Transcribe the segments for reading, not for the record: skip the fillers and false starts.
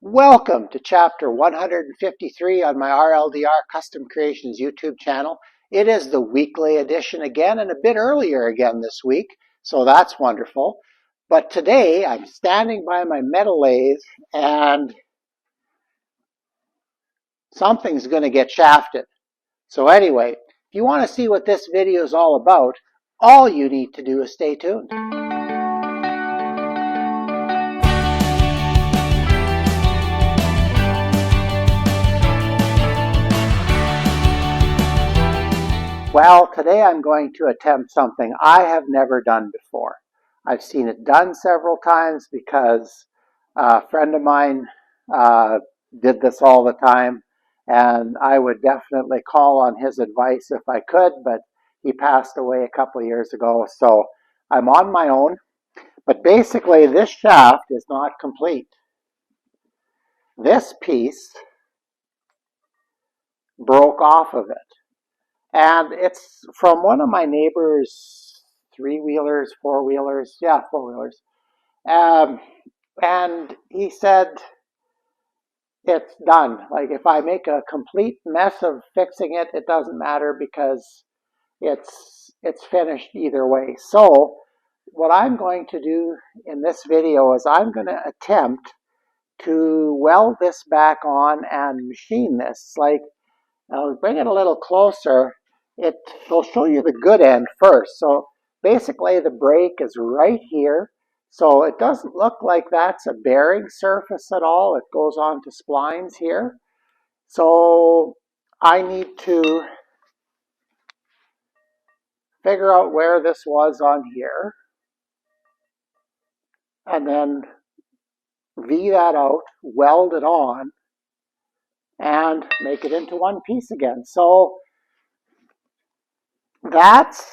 Welcome to chapter 153 on my RLDR Custom Creations YouTube channel. It is the weekly edition again and a bit earlier again this week, so that's wonderful. But today I'm standing by my metal lathe and something's going to get shafted. So anyway, if you want to see what this video is all about, all you need to do is stay tuned. Well, today I'm going to attempt something I have never done before. I've seen it done several times because a friend of mine did this all the time, and I would definitely call on his advice if I could, but he passed away a couple of years ago, so I'm on my own. But basically, this shaft is not complete. This piece broke off of it. And it's from one of my neighbor's three-wheelers, four-wheelers, four-wheelers. And he said, it's done. Like, if I make a complete mess of fixing it, it doesn't matter because it's finished either way. So what I'm going to do in this video is I'm going to attempt to weld this back on and machine this. Like, I'll bring it a little closer. It'll show you the good end first. So basically the brake is right here. So it doesn't look like that's a bearing surface at all. It goes on to splines here. So I need to figure out where this was on here. And then V that out, weld it on, and make it into one piece again. So that's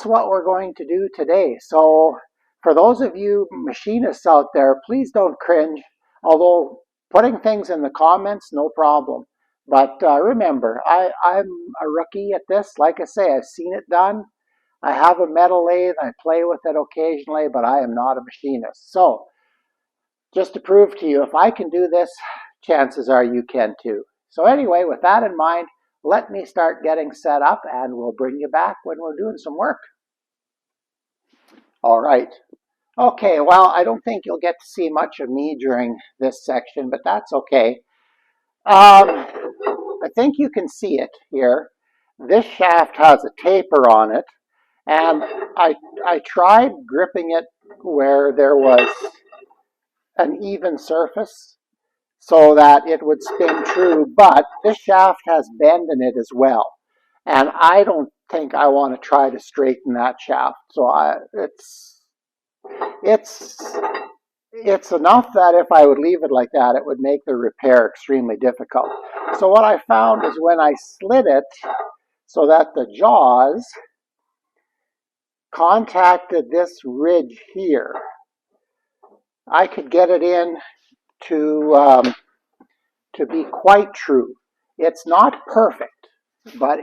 what we're going to do today. So for those of you machinists out there, please don't cringe. Although putting things in the comments, no problem. But remember, I'm a rookie at this. Like I say, I've seen it done. I have a metal lathe. I play with it occasionally, but I am not a machinist. So just to prove to you, if I can do this, chances are you can too. So anyway, with that in mind, let me start getting set up and we'll bring you back when we're doing some work. All right. Okay, well, I don't think you'll get to see much of me during this section, but that's okay. I think you can see it here. This shaft has a taper on it, and I tried gripping it where there was an even surface so that it would spin true, but this shaft has bend in it as well. And I don't think I want to try to straighten that shaft. So it's enough that if I would leave it like that, it would make the repair extremely difficult. So what I found is when I slid it so that the jaws contacted this ridge here, I could get it in to be quite true. It's not perfect, but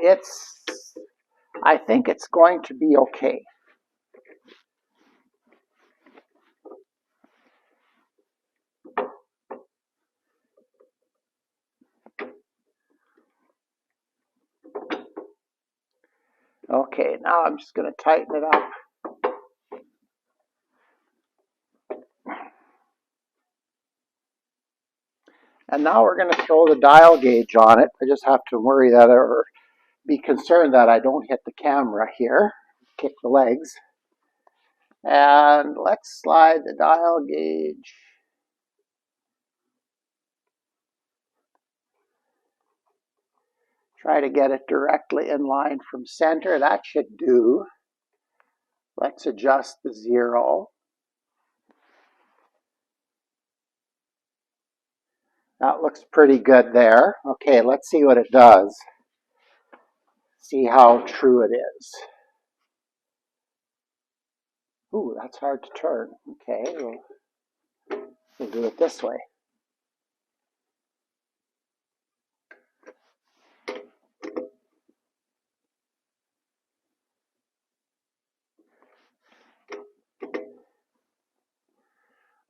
I think it's going to be okay. Okay, now I'm just going to tighten it up. And now we're going to throw the dial gauge on it. I just have to worry that or be concerned that I don't hit the camera here. Kick the legs. And let's slide the dial gauge. Try to get it directly in line from center. That should do. Let's adjust the 0. That looks pretty good there. Okay, let's see what it does. See how true it is. Ooh, that's hard to turn. Okay, we'll do it this way.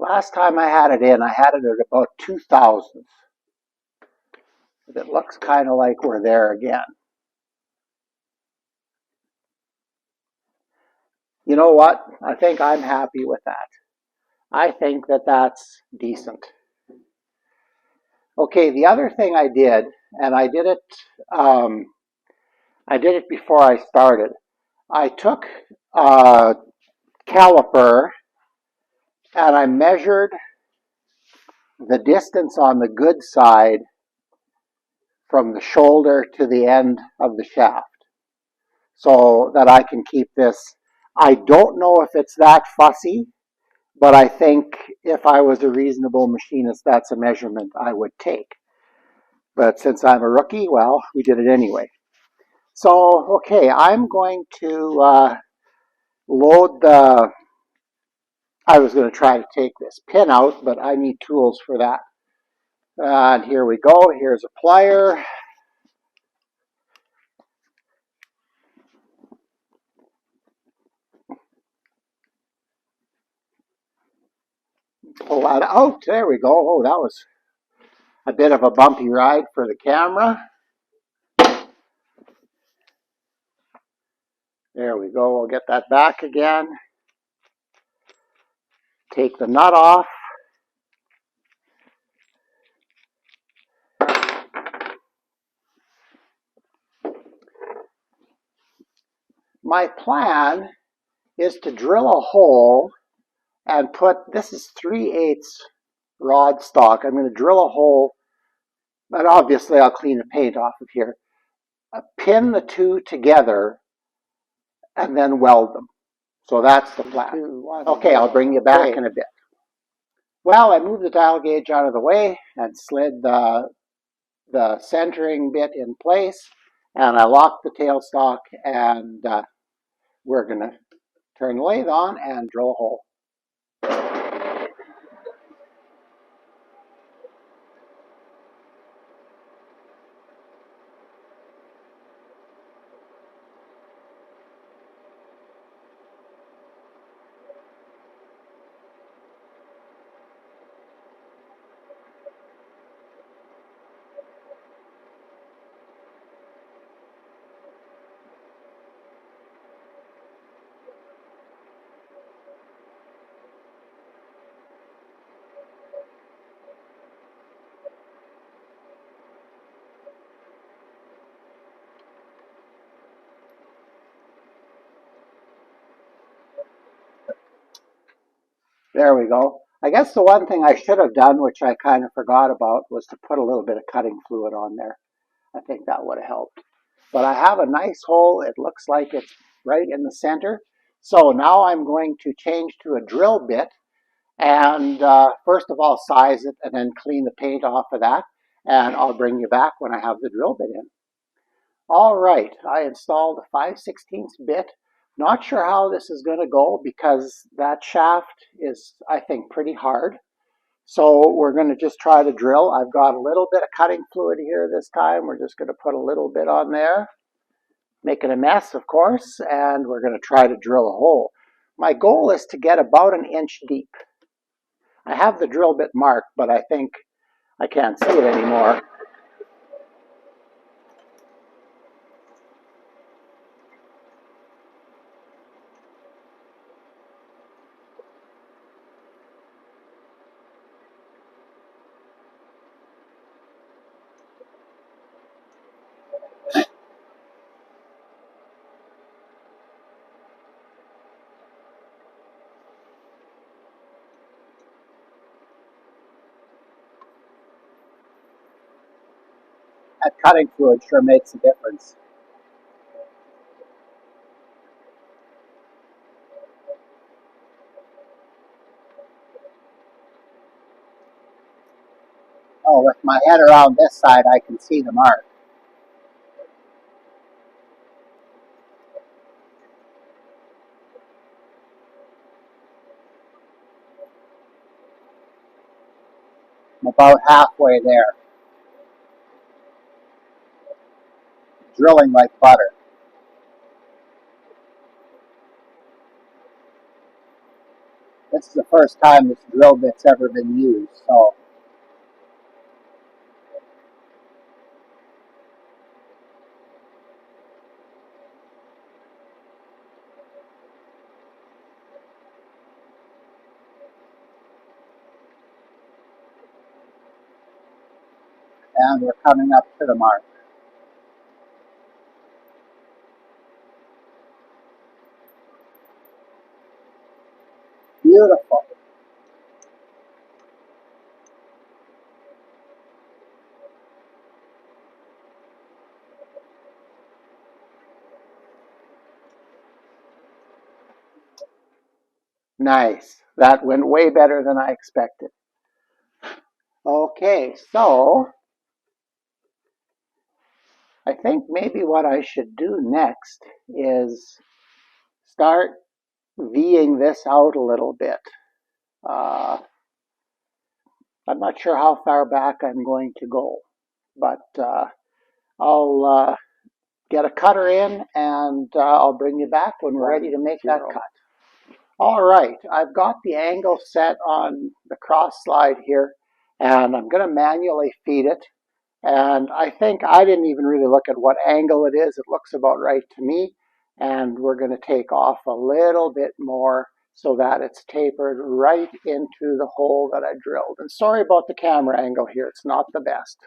Last time I had it in, I had it at about 2,000. It looks kind of like we're there again. You know what? I think I'm happy with that. I think that that's decent. Okay, the other thing I did, and um, I did it before I started. I took a caliper and I measured the distance on the good side from the shoulder to the end of the shaft so that I can keep this. I don't know if it's that fussy, but I think if I was a reasonable machinist, that's a measurement I would take. But since I'm a rookie, well, we did it anyway. So, okay, I'm going to load the, I was going to try to take this pin out, but I need tools for that. And here we go. Here's a plier. Pull that out. There we go. Oh, that was a bit of a bumpy ride for the camera. There we go. We'll get that back again. Take the nut off. My plan is to drill a hole and put, this is 3/8 rod stock. I'm going to drill a hole, but obviously I'll clean the paint off of here. Pin the two together and then weld them. So that's the plan. Okay, I'll bring you back in a bit. Well, I moved the dial gauge out of the way and slid the centering bit in place, and I locked the tailstock, and we're going to turn the lathe on and drill a hole. There we go. I guess the one thing I should have done, which I kind of forgot about, was to put a little bit of cutting fluid on there. I think that would have helped. But I have a nice hole. It looks like it's right in the center. So now I'm going to change to a drill bit and first of all size it and then clean the paint off of that. And I'll bring you back when I have the drill bit in. All right, I installed a 5/16 bit. Not sure how this is going to go because that shaft is, I think, pretty hard. So we're going to just try to drill. I've got a little bit of cutting fluid here this time. We're just going to put a little bit on there, making a mess, of course, and we're going to try to drill a hole. My goal is to get about 1 inch deep. I have the drill bit marked, but I think I can't see it anymore. That cutting fluid sure makes a difference. Oh, with my head around this side, I can see the mark. I'm about halfway there, drilling like butter. This is the first time this drill bit's ever been used, so. And we're coming up to the mark. Beautiful. Nice. That went way better than I expected. Okay, so I think maybe what I should do next is start V'ing this out a little bit. I'm not sure how far back I'm going to go, but I'll get a cutter in and I'll bring you back when we're ready to make that cut. All right, I've got the angle set on the cross slide here, and I'm going to manually feed it. And I think I didn't even really look at what angle it is. It looks about right to me. And we're going to take off a little bit more so that it's tapered right into the hole that I drilled. And sorry about the camera angle here. It's not the best.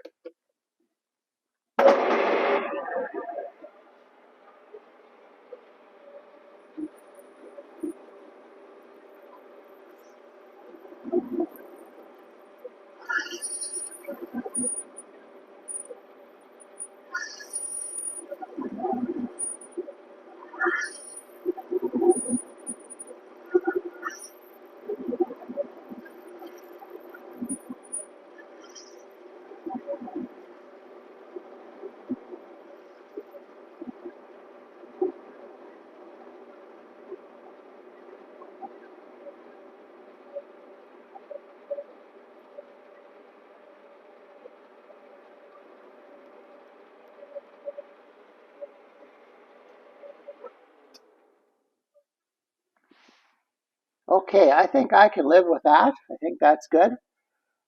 Okay, I think I can live with that. I think that's good.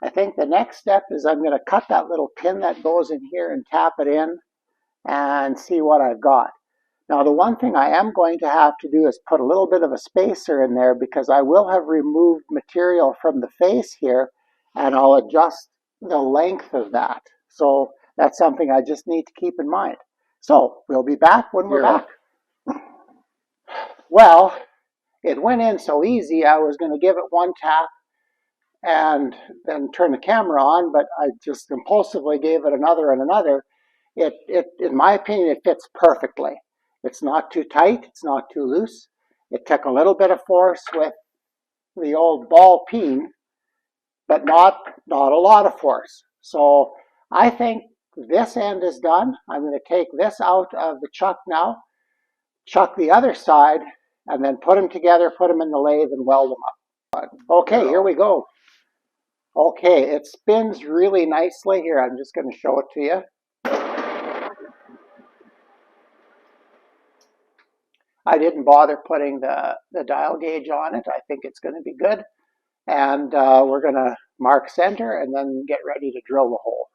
I think the next step is I'm going to cut that little pin that goes in here and tap it in and see what I've got. Now, the one thing I am going to have to do is put a little bit of a spacer in there because I will have removed material from the face here, and I'll adjust the length of that. So that's something I just need to keep in mind. So we'll be back when we're back. Well, it went in so easy, I was going to give it one tap and then turn the camera on, but I just impulsively gave it another and another. In my opinion, it fits perfectly. It's not too tight, it's not too loose. It took a little bit of force with the old ball peen, but not a lot of force. So I think this end is done. I'm going to take this out of the chuck now, chuck the other side, and then put them together, put them in the lathe, and weld them up. Okay, here we go. Okay, it spins really nicely here. I'm just going to show it to you. I didn't bother putting the dial gauge on it. I think it's going to be good. And we're going to mark center and then get ready to drill the hole.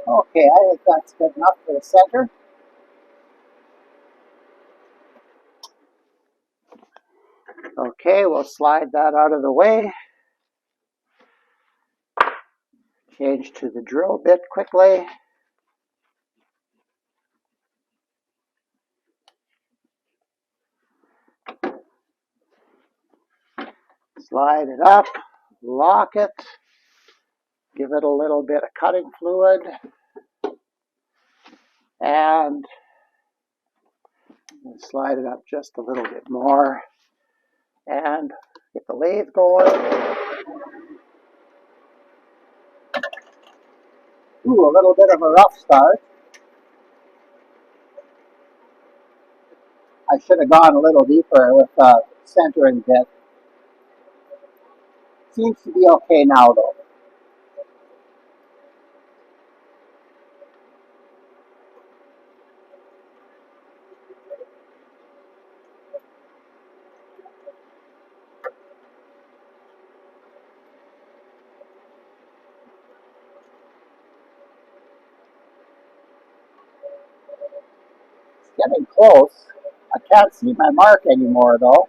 Okay, I think that's good enough for the center. Okay, we'll slide that out of the way. Change to the drill bit quickly. Slide it up, lock it, give it a little bit of cutting fluid, And slide it up just a little bit more and get the lathe going. Ooh, a little bit of a rough start. I should have gone a little deeper with the centering bit. Seems to be okay now though. It's getting close. I can't see my mark anymore though.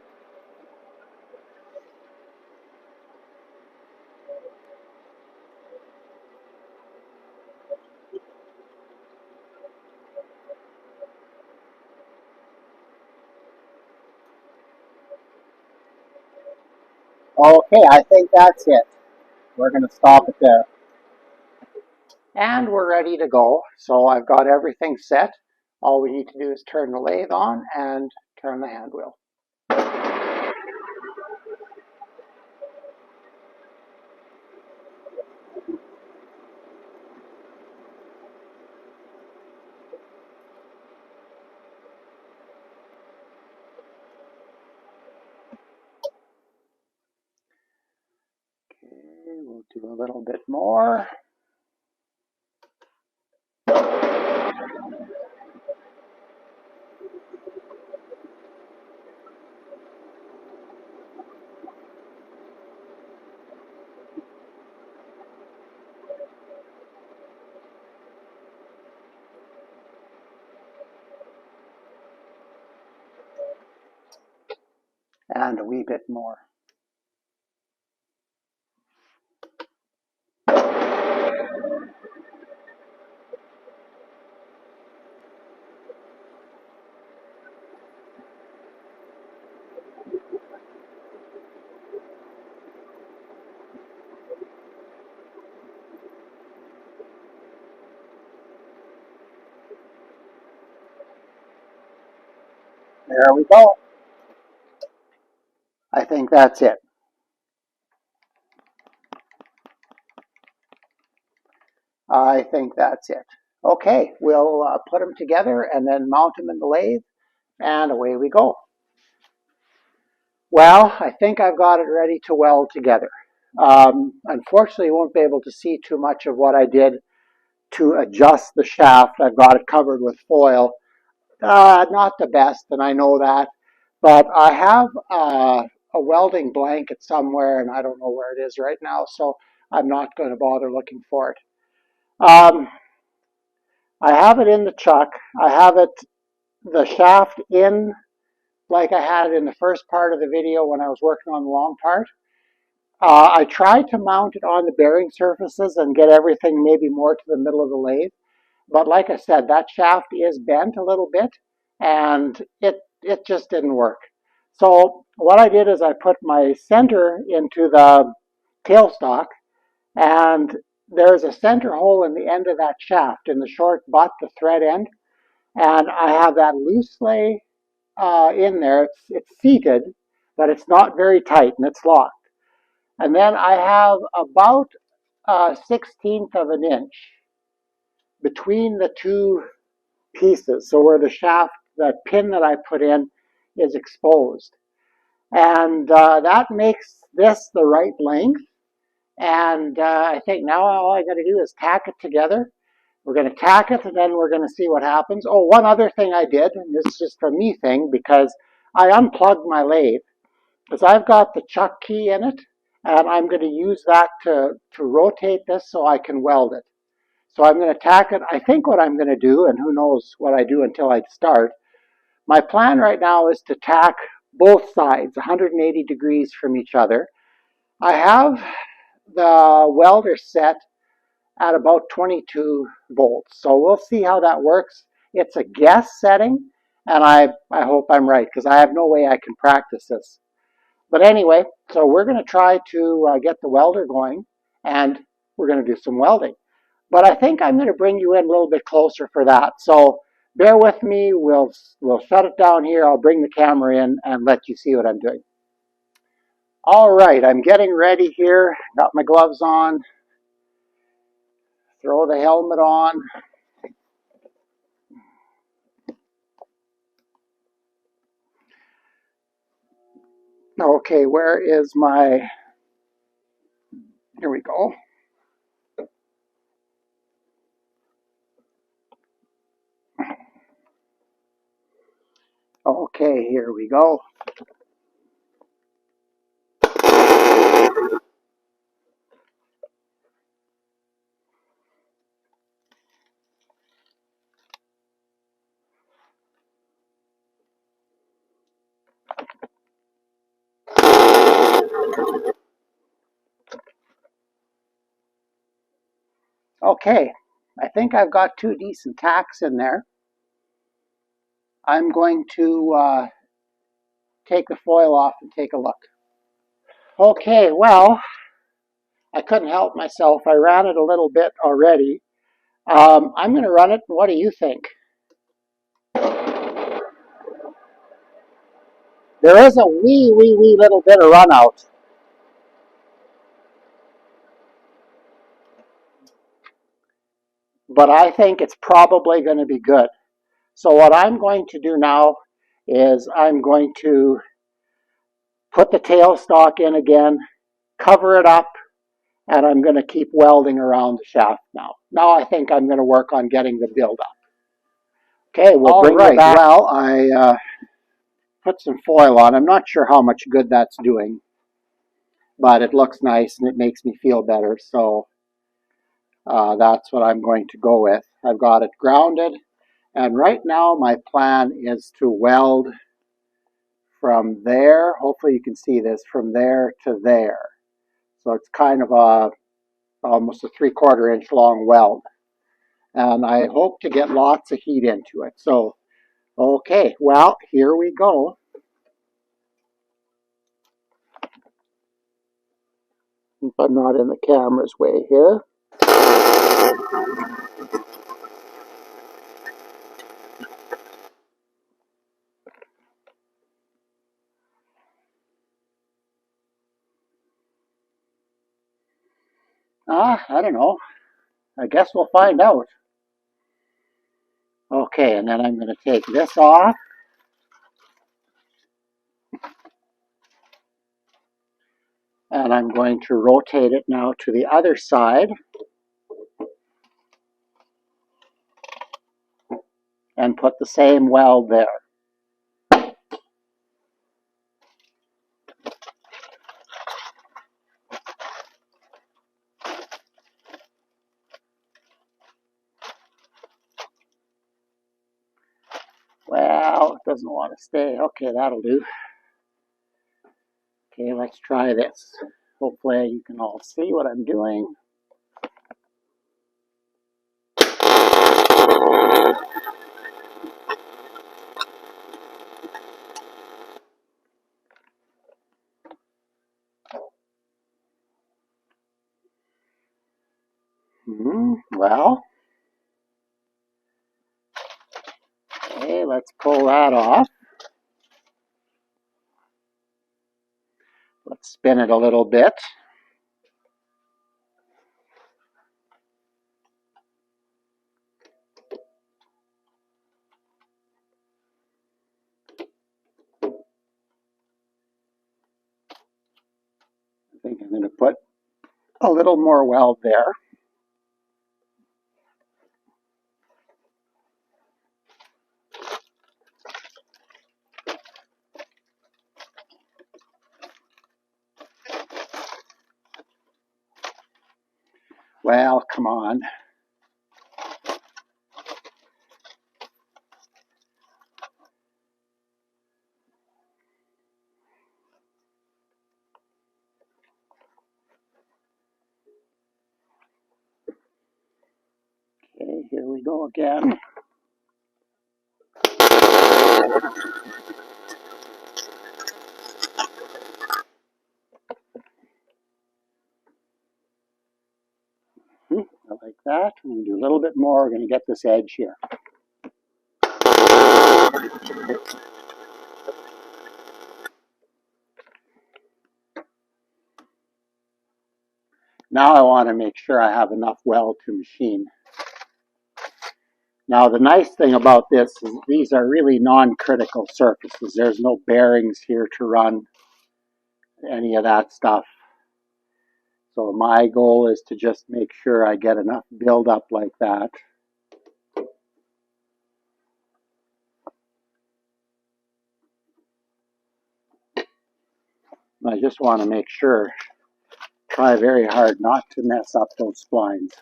Okay, I think that's it. We're going to stop it there. And we're ready to go. So I've got everything set. All we need to do is turn the lathe on and turn the hand wheel. Okay, we'll do a little bit more. And a wee bit more. There we go. I think that's it. I think that's it. Okay, we'll put them together and then mount them in the lathe, and away we go. Well, I think I've got it ready to weld together. Unfortunately, you won't be able to see too much of what I did to adjust the shaft. I've got it covered with foil. Not the best, and I know that, but I have a welding blanket somewhere, and I don't know where it is right now, so I'm not going to bother looking for it. I have it in the chuck. I have it, the shaft in like I had it in the first part of the video when I was working on the long part. I tried to mount it on the bearing surfaces and get everything maybe more to the middle of the lathe. But like I said, that shaft is bent a little bit and it just didn't work. So what I did is I put my center into the tailstock, and there's a center hole in the end of that shaft in the short butt, the thread end, and I have that loose lay in there. It's seated, but it's not very tight and it's locked. And then I have about a 16th of an inch between the two pieces. So where the shaft, the pin that I put in is exposed. And that makes this the right length. And I think now all I got to do is tack it together. We're going to tack it, and then we're going to see what happens. Oh, one other thing I did, and this is just a me thing, because I unplugged my lathe, because I've got the chuck key in it, and I'm going to use that to rotate this so I can weld it. So I'm going to tack it. I think what I'm going to do, and who knows what I do until I start, my plan right now is to tack both sides 180 degrees from each other. I have the welder set at about 22 volts. So we'll see how that works. It's a guess setting, and I hope I'm right, because I have no way I can practice this. But anyway, so we're going to try to get the welder going, and we're going to do some welding. But I think I'm going to bring you in a little bit closer for that. So bear with me. We'll shut it down here. I'll bring the camera in and let you see what I'm doing. All right, I'm getting ready here. Got my gloves on. Throw the helmet on. Okay, where is my... Here we go. Okay, here we go. Okay, I think I've got 2 decent tacks in there. I'm going to take the foil off and take a look. Okay, well, I couldn't help myself. I ran it a little bit already. I'm going to run it. What do you think? There is a wee little bit of run out. But I think it's probably going to be good. So what I'm going to do now is I'm going to put the tailstock in again, cover it up, and I'm going to keep welding around the shaft now. Now I think I'm going to work on getting the build up. Okay, we'll bring it back. Well, I put some foil on. I'm not sure how much good that's doing, but it looks nice and it makes me feel better. So that's what I'm going to go with. I've got it grounded, and right now my plan is to weld from there. Hopefully you can see this, from there to there. So it's kind of almost a 3/4 inch long weld. And I hope to get lots of heat into it. So, okay, well, here we go. If I'm not in the camera's way here. I don't know. I guess we'll find out. Okay, and then I'm going to take this off. And I'm going to rotate it now to the other side. And put the same weld there. Well, it doesn't want to stay. Okay, that'll do. Okay, let's try this. Hopefully you can all see what I'm doing. Well, okay, let's pull that off. Let's spin it a little bit. I think I'm going to put a little more weld there. Well, come on. Okay, here we go again. I like that. I'm going to do a little bit more. We're going to get this edge here. Now I want to make sure I have enough weld to machine. Now the nice thing about this is these are really non-critical surfaces. There's no bearings here to run any of that stuff. So my goal is to just make sure I get enough build-up like that. I just want to make sure, try very hard not to mess up those splines.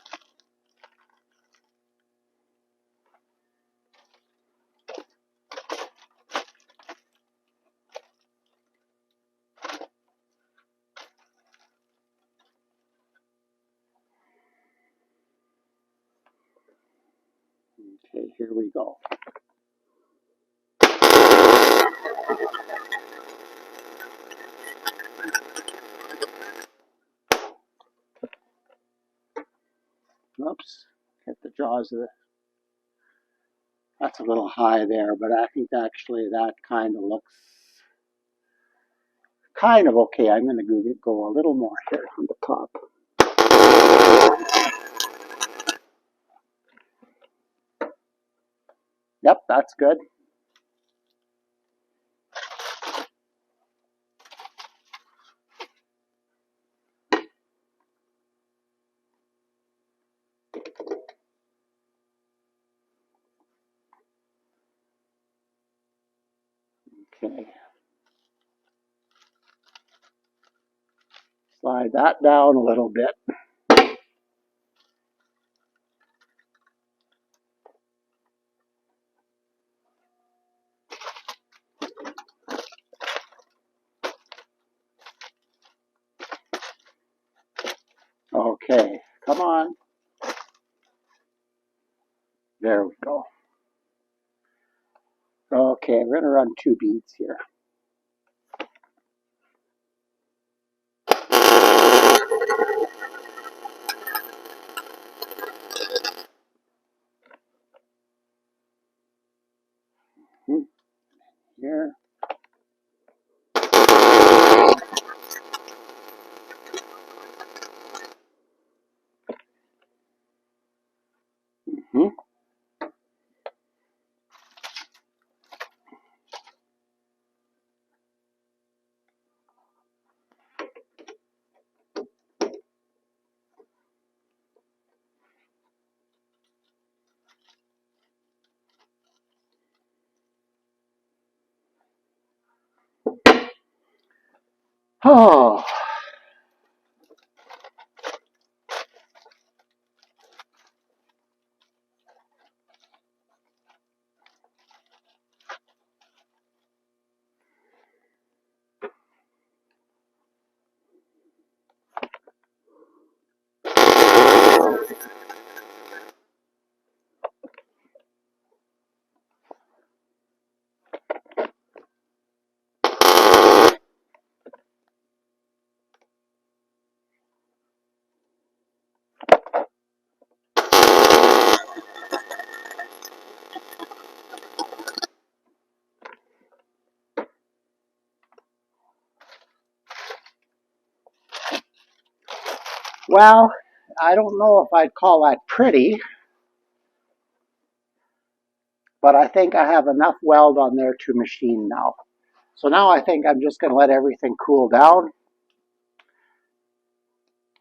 Okay, here we go. Oops, hit the jaws of the, that's a little high there, but I think actually that kind of looks kind of okay. I'm going to go a little more here on the top. Yep, that's good. Okay. Slide that down a little bit. Okay, come on. There we go. Okay, we're going to run 2 beads here. Here. Hmm. Oh. Well, I don't know if I'd call that pretty, but I think I have enough weld on there to machine now. So now I think I'm just going to let everything cool down.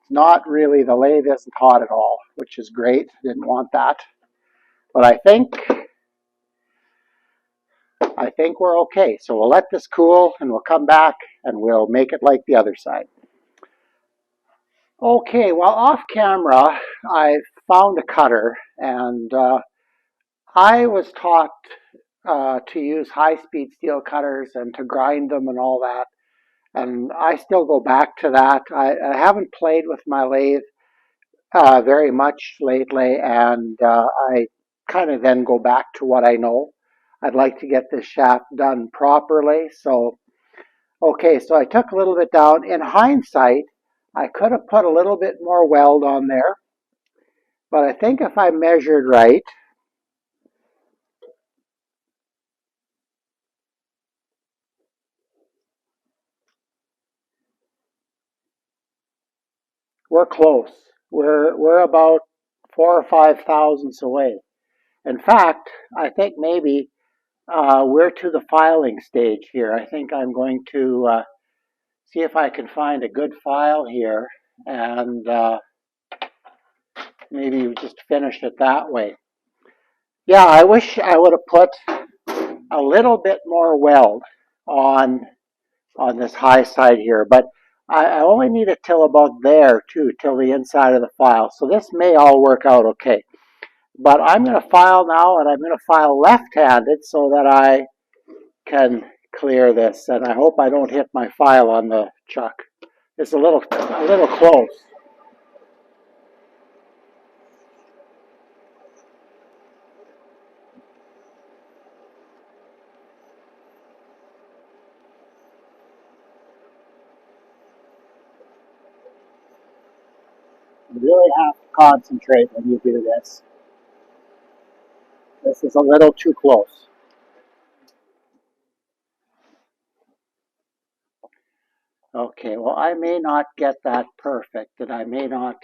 Not really, the lathe isn't hot at all, which is great. Didn't want that. But I think we're okay. So we'll let this cool and we'll come back and we'll make it like the other side. Okay, well, off camera, I found a cutter, and I was taught to use high-speed steel cutters and to grind them and all that, and I still go back to that. I haven't played with my lathe very much lately, and I kind of then go back to what I know. I'd like to get this shaft done properly, so okay, so I took a little bit down. In hindsight, I could have put a little bit more weld on there, but I think if I measured right, we're close. We're about 4 or 5 thousandths away. In fact, I think maybe we're to the filing stage here. I think I'm going to see if I can find a good file here and maybe just finish it that way. Yeah, I wish I would have put a little bit more weld on this high side here, but I only need it till about there too, till the inside of the file. So this may all work out okay. But I'm going to file now, and I'm going to file left-handed so that I can clear this. And I hope I don't hit my file on the chuck. It's a little close. You really have to concentrate when you do this. This is a little too close. Okay, well, I may not get that perfect, and I may not.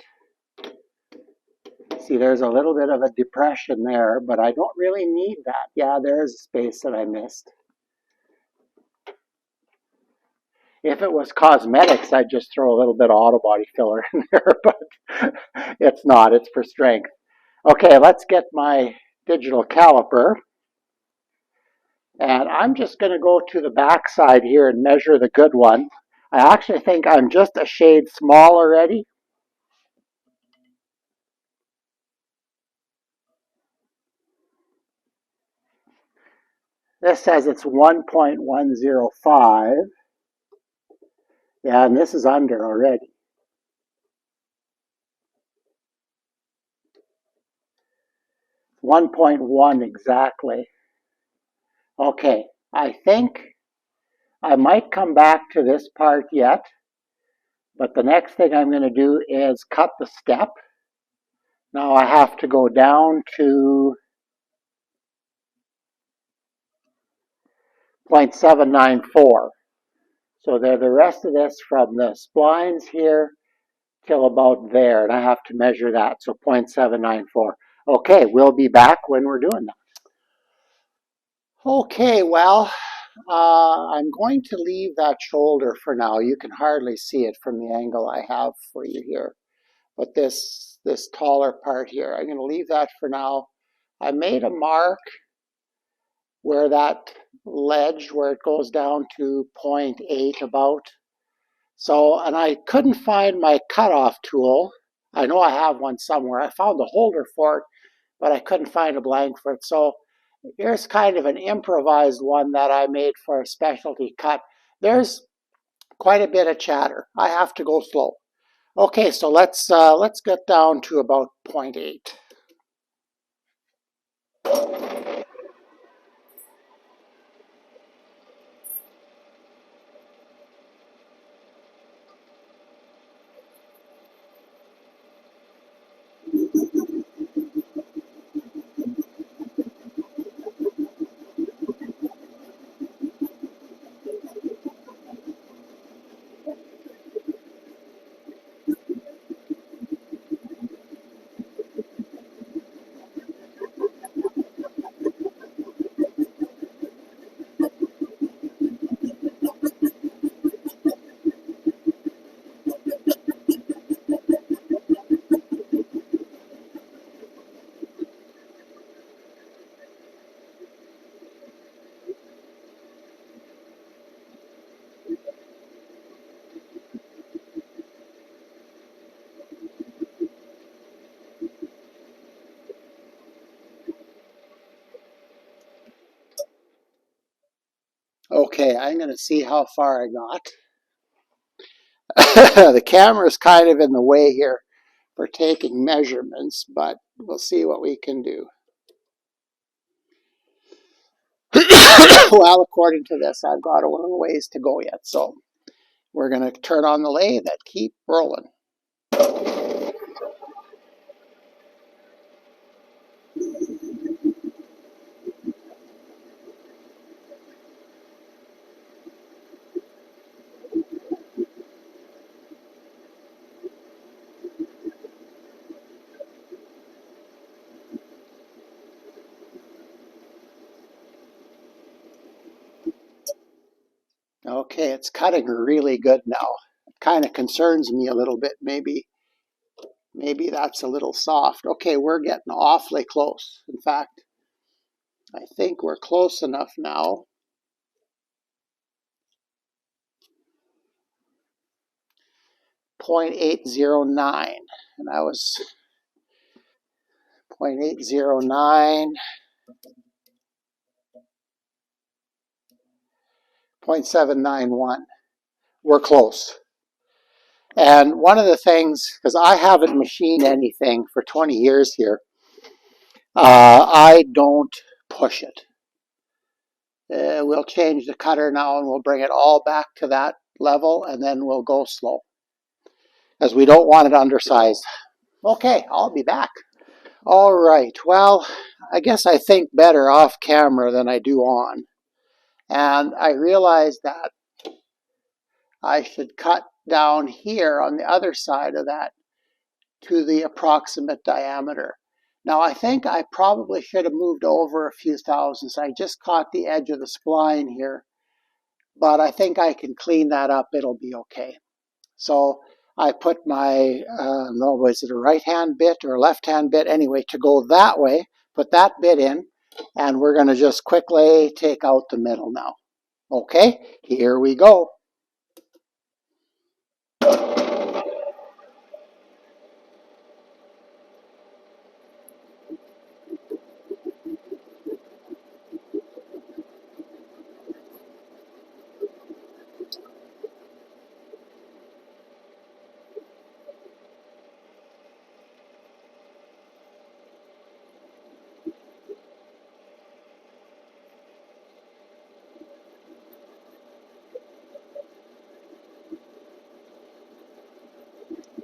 See, there's a little bit of a depression there, but I don't really need that. Yeah, there's a space that I missed. If it was cosmetics, I'd just throw a little bit of auto body filler in there, but it's not. It's for strength. Okay, let's get my digital caliper. And I'm just going to go to the back side here and measure the good one. I actually think I'm just a shade small already. This says it's 1.105. Yeah, and this is under already. 1.1 exactly. Okay, I think I might come back to this part yet, but the next thing I'm going to do is cut the step. Now I have to go down to 0.794. So the rest of this from the splines here till about there, and I have to measure that, so 0.794. Okay, we'll be back when we're doing that. Okay, well, I'm going to leave that shoulder for now. You can hardly see it from the angle I have for you here. But this taller part here, I'm going to leave that for now. I made a mark where that ledge, where it goes down to 0.8 about. So, and I couldn't find my cutoff tool. I know I have one somewhere. I found the holder for it, but I couldn't find a blank for it. So here's kind of an improvised one that I made for a specialty cut. There's quite a bit of chatter. I have to go slow. Okay, so let's get down to about 0.8. Okay, I'm going to see how far I got. The camera is kind of in the way here for taking measurements, but we'll see what we can do. Well, according to this, I've got a little ways to go yet, so we're going to turn on the lathe and keep rolling. Okay, it's cutting really good now. It kind of concerns me a little bit. Maybe that's a little soft. Okay, we're getting awfully close. In fact, I think we're close enough now. 0.809, and I was 0.809, 0.791. We're close. And one of the things, because I haven't machined anything for 20 years here, I don't push it. We'll change the cutter now and we'll bring it all back to that level, and then we'll go slow, as we don't want it undersized. Okay, I'll be back. All right, well, I guess I think better off camera than I do on. And I realized that I should cut down here on the other side of that to the approximate diameter. Now I think I probably should have moved over a few thousandths. I just caught the edge of the spline here, but I think I can clean that up. It'll be okay. So I put my, no, was it a right-hand bit or a left-hand bit? Anyway, to go that way, put that bit in, and we're going to just quickly take out the middle now. Okay, here we go.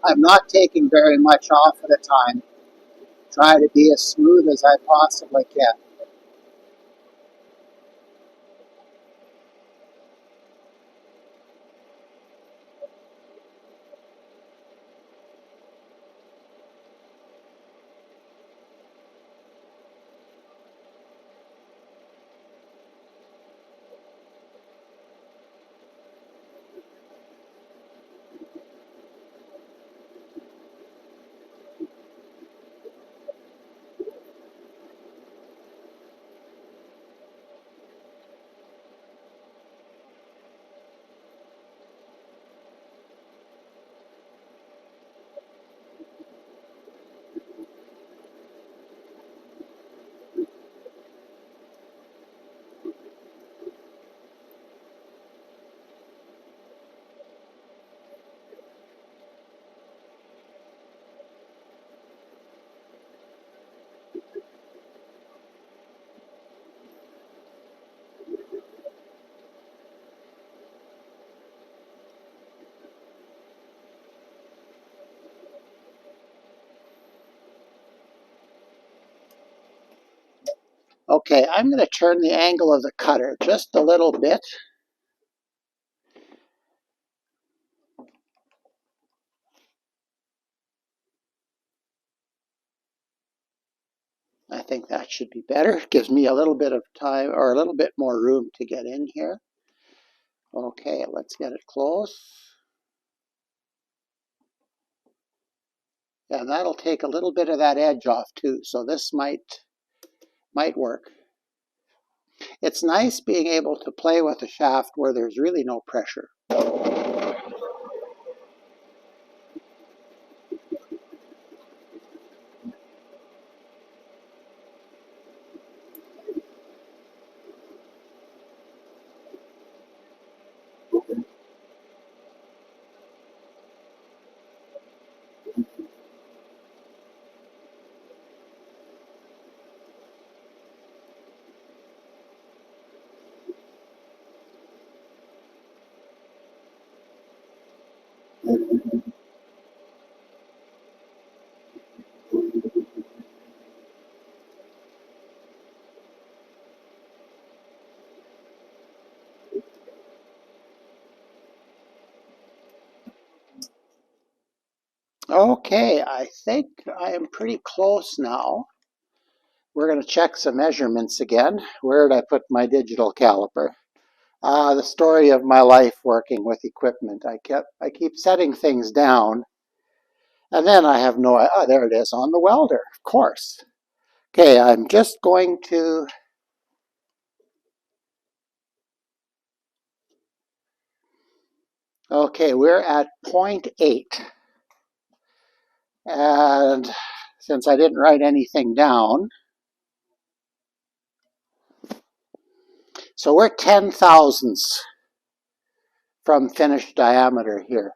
I'm not taking very much off at a time. Try to be as smooth as I possibly can. Okay, I'm going to turn the angle of the cutter just a little bit. I think that should be better. It gives me a little bit of time, or a little bit more room to get in here. Okay, let's get it close. And that'll take a little bit of that edge off too, so this might work. It's nice being able to play with a shaft where there's really no pressure. Okay, I think I am pretty close now. We're going to check some measurements again. Where did I put my digital caliper? The story of my life working with equipment. I keep setting things down, and then I have no. Oh, there it is on the welder, of course. Okay, I'm just going to. Okay, we're at 0.8, and since I didn't write anything down, so we're 10 thousandths from finished diameter here.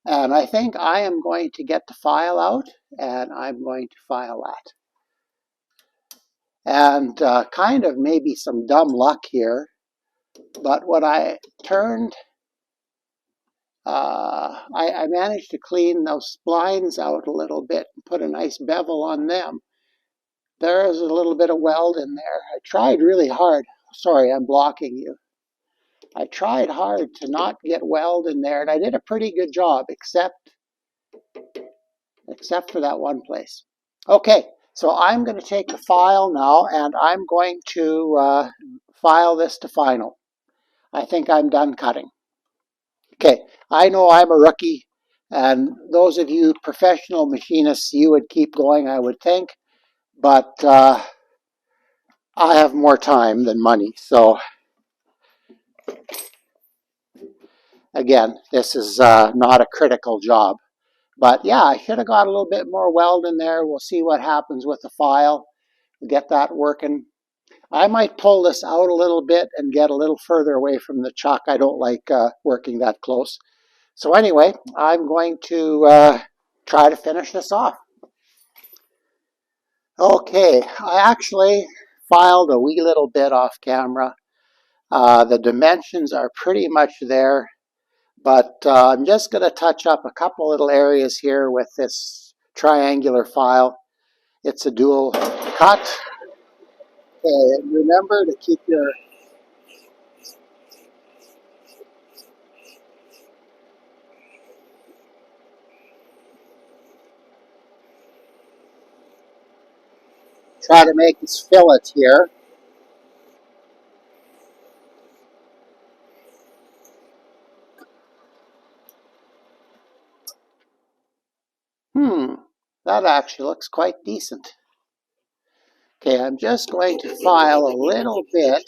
And I think I am going to get the file out, and I'm going to file that. And kind of maybe some dumb luck here, but when I turned, I managed to clean those splines out a little bit and put a nice bevel on them. There is a little bit of weld in there. I tried really hard. Sorry, I'm blocking you. I tried hard to not get weld in there, and I did a pretty good job, except for that one place. Okay, so I'm going to take the file now, and I'm going to file this to final. I think I'm done cutting. Okay, I know I'm a rookie, and those of you professional machinists, you would keep going, I would think, but I have more time than money, so again, this is not a critical job. But yeah, I should have got a little bit more weld in there. We'll see what happens with the file. We'll get that working. I might pull this out a little bit and get a little further away from the chuck. I don't like working that close. So anyway, I'm going to try to finish this off. Okay, I actually filed a wee little bit off camera. The dimensions are pretty much there, but I'm just going to touch up a couple little areas here with this triangular file. It's a dual cut. Okay, and remember to keep your try to make this fillet here. That actually looks quite decent. Okay, I'm just going to file a little bit.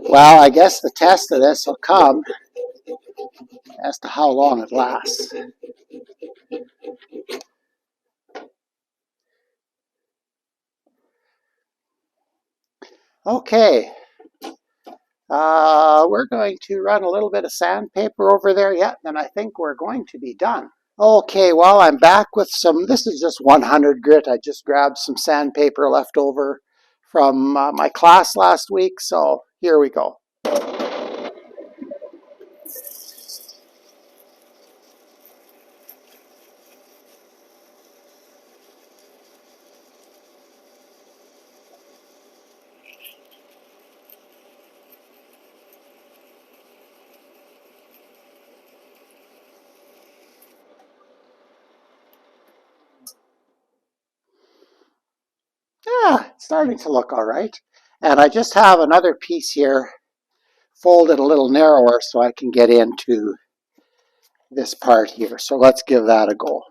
Well, I guess the test of this will come as to how long it lasts. Okay, we're going to run a little bit of sandpaper over there yet, and I think we're going to be done. Okay, well, I'm back with some, this is just 100 grit. I just grabbed some sandpaper left over from my class last week, so here we go. Yeah, it's starting to look all right. And I just have another piece here folded a little narrower so I can get into this part here. So let's give that a go.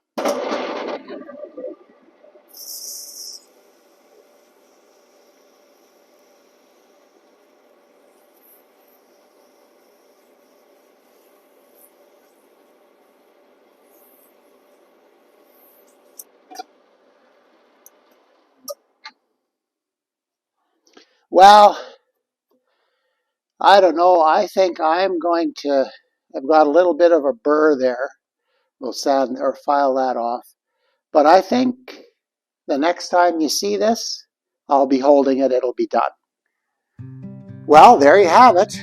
Well, I don't know. I think I'm going to, I've got a little bit of a burr there. We'll sand or file that off. But I think the next time you see this, I'll be holding it. It'll be done. Well, there you have it.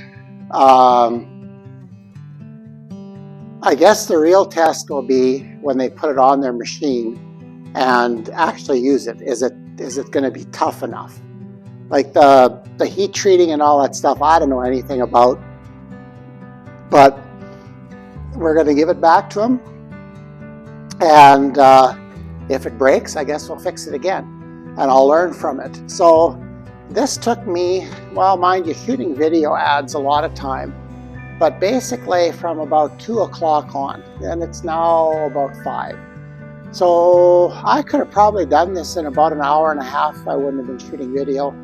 I guess the real test will be when they put it on their machine and actually use it. Is it going to be tough enough? Like the heat treating and all that stuff, I don't know anything about, but we're going to give it back to them, and if it breaks, I guess we'll fix it again, and I'll learn from it. So this took me, well, mind you, shooting video adds a lot of time, but basically from about 2 o'clock on, and it's now about 5. So I could have probably done this in about an hour and a half if I wouldn't have been shooting video,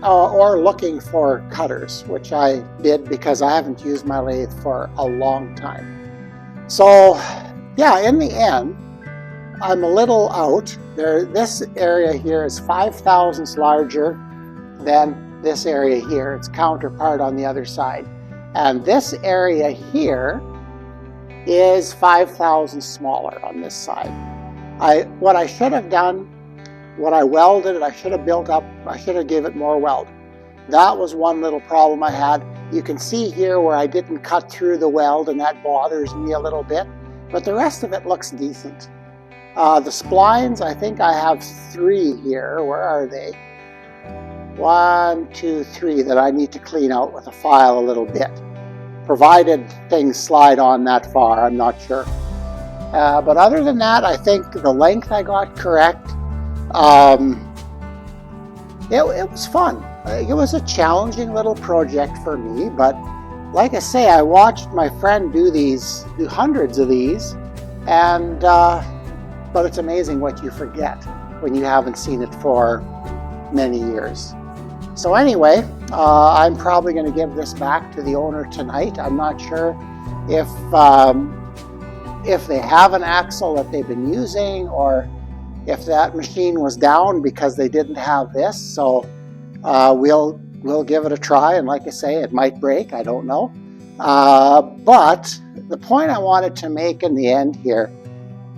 or looking for cutters, which I did because I haven't used my lathe for a long time. So yeah, in the end, I'm a little out. This area here is 5 thousandths larger than this area here, its counterpart on the other side. And this area here is 5 thousandths smaller on this side. What I should have done, when I welded it, I should have built up, I should have given it more weld. That was one little problem I had. You can see here where I didn't cut through the weld, and that bothers me a little bit, but the rest of it looks decent. The splines, I think I have 3 here. Where are they? 1, 2, 3 that I need to clean out with a file a little bit. Provided things slide on that far, I'm not sure. But other than that, I think the length I got correct. It was fun. It was a challenging little project for me, but like I say, I watched my friend do hundreds of these, and but it's amazing what you forget when you haven't seen it for many years. So anyway, I'm probably going to give this back to the owner tonight. I'm not sure if they have an axle that they've been using, or if that machine was down because they didn't have this. So we'll give it a try, and like I say, it might break, I don't know. But the point I wanted to make in the end here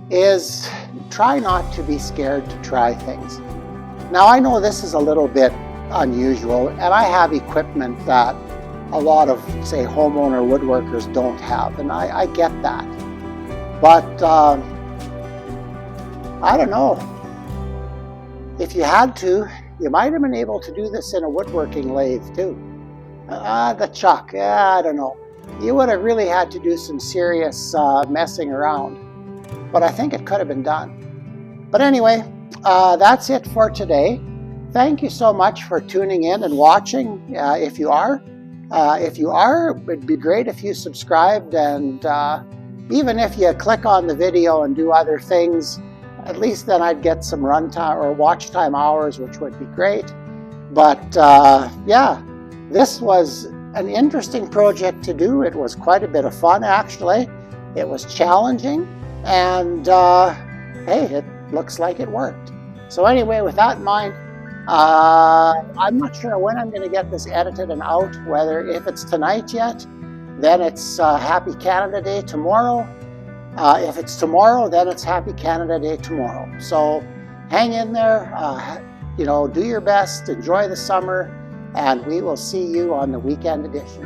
is try not to be scared to try things. Now I know this is a little bit unusual, and I have equipment that a lot of, say, homeowner woodworkers don't have, and I get that. But I don't know, if you had to, you might have been able to do this in a woodworking lathe too. The chuck, I don't know. You would have really had to do some serious messing around, but I think it could have been done. But anyway, that's it for today. Thank you so much for tuning in and watching. If you are, it'd be great if you subscribed, and even if you click on the video and do other things, at least then I'd get some runtime or watch time hours, which would be great. But yeah, this was an interesting project to do. It was quite a bit of fun, actually. It was challenging, and hey, it looks like it worked. So anyway, with that in mind, I'm not sure when I'm going to get this edited and out, if it's tonight yet, then it's Happy Canada Day tomorrow. If it's tomorrow, then it's Happy Canada Day tomorrow. So hang in there, do your best, enjoy the summer, and we will see you on the weekend edition.